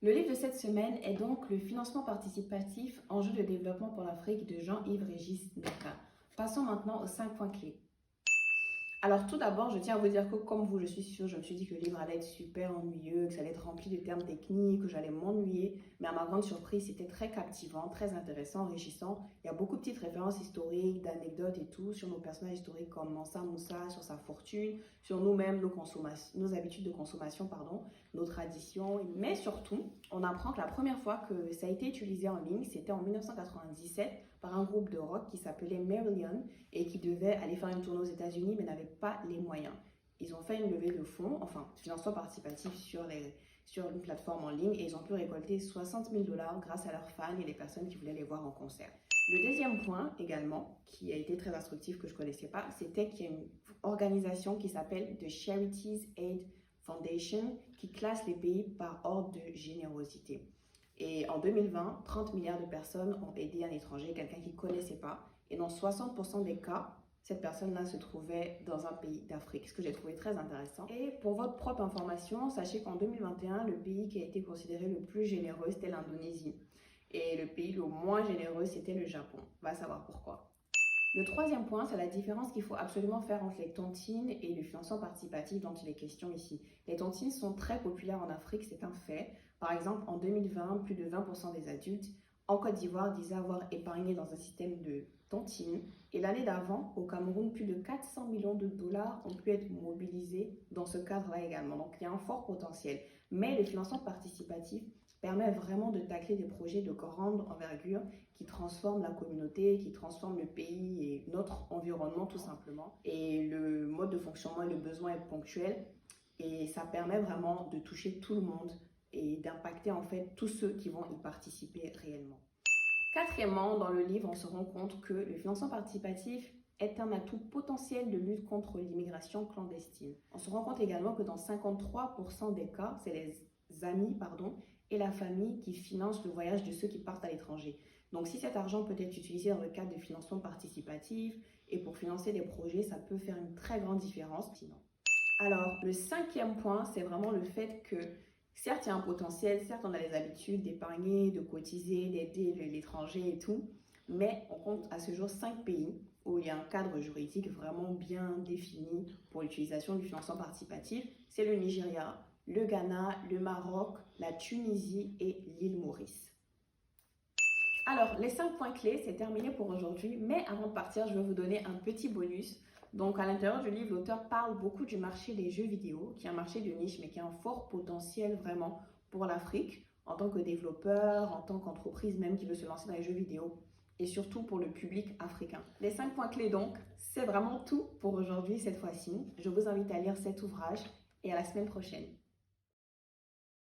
Le livre de cette semaine est donc Le financement participatif, enjeu de développement pour l'Afrique de Jean-Yves Régis Neka. Passons maintenant aux 5 points clés. Alors tout d'abord, je tiens à vous dire que comme vous, je suis sûre, je me suis dit que le livre allait être super ennuyeux, que ça allait être rempli de termes techniques, que j'allais m'ennuyer. Mais à ma grande surprise, c'était très captivant, très intéressant, enrichissant. Il y a beaucoup de petites références historiques, d'anecdotes et tout sur nos personnages historiques comme Mansa Moussa, sur sa fortune, sur nous-mêmes, nos habitudes de consommation, nos traditions. Mais surtout, on apprend que la première fois que ça a été utilisé en ligne, c'était en 1997 par un groupe de rock qui s'appelait Marillion et qui devait aller faire une tournée aux États-Unis mais n'avait pas les moyens. Ils ont fait une levée de fonds, enfin financement participatif sur une plateforme en ligne et ils ont pu récolter 60 000 $ grâce à leurs fans et les personnes qui voulaient les voir en concert. Le deuxième point également, qui a été très instructif que je ne connaissais pas, c'était qu'il y a une organisation qui s'appelle The Charities Aid Foundation qui classe les pays par ordre de générosité. Et en 2020, 30 milliards de personnes ont aidé un étranger, quelqu'un qu'ils ne connaissaient pas. Et dans 60% des cas, cette personne-là se trouvait dans un pays d'Afrique, ce que j'ai trouvé très intéressant. Et pour votre propre information, sachez qu'en 2021, le pays qui a été considéré le plus généreux, c'était l'Indonésie. Et le pays le moins généreux, c'était le Japon. On va savoir pourquoi. Le troisième point, c'est la différence qu'il faut absolument faire entre les tontines et le financement participatif dont il est question ici. Les tontines sont très populaires en Afrique, c'est un fait. Par exemple, en 2020, plus de 20% des adultes en Côte d'Ivoire disaient avoir épargné dans un système de tontines. Et l'année d'avant, au Cameroun, plus de 400 millions de dollars ont pu être mobilisés dans ce cadre-là également. Donc, il y a un fort potentiel. Mais le financement participatif permet vraiment de tacler des projets de grande envergure qui transforment la communauté, qui transforment le pays et notre environnement tout simplement. Et le mode de fonctionnement et le besoin est ponctuel et ça permet vraiment de toucher tout le monde et d'impacter en fait tous ceux qui vont y participer réellement. Quatrièmement, dans le livre, on se rend compte que le financement participatif est un atout potentiel de lutte contre l'immigration clandestine. On se rend compte également que dans 53% des cas, c'est les amis et la famille qui financent le voyage de ceux qui partent à l'étranger. Donc si cet argent peut être utilisé dans le cadre de financement participatif et pour financer des projets, ça peut faire une très grande différence. Alors, le cinquième point, c'est vraiment le fait que certes, il y a un potentiel, certes, on a les habitudes d'épargner, de cotiser, d'aider l'étranger et tout, mais on compte à ce jour 5 pays où il y a un cadre juridique vraiment bien défini pour l'utilisation du financement participatif. C'est le Nigeria, le Ghana, le Maroc, la Tunisie et l'île Maurice. Alors, les 5 points clés, c'est terminé pour aujourd'hui, mais avant de partir, je vais vous donner un petit bonus. Donc, à l'intérieur du livre, l'auteur parle beaucoup du marché des jeux vidéo, qui est un marché de niche, mais qui a un fort potentiel vraiment pour l'Afrique, en tant que développeur, en tant qu'entreprise même qui veut se lancer dans les jeux vidéo, et surtout pour le public africain. Les 5 points clés donc, c'est vraiment tout pour aujourd'hui cette fois-ci. Je vous invite à lire cet ouvrage et à la semaine prochaine.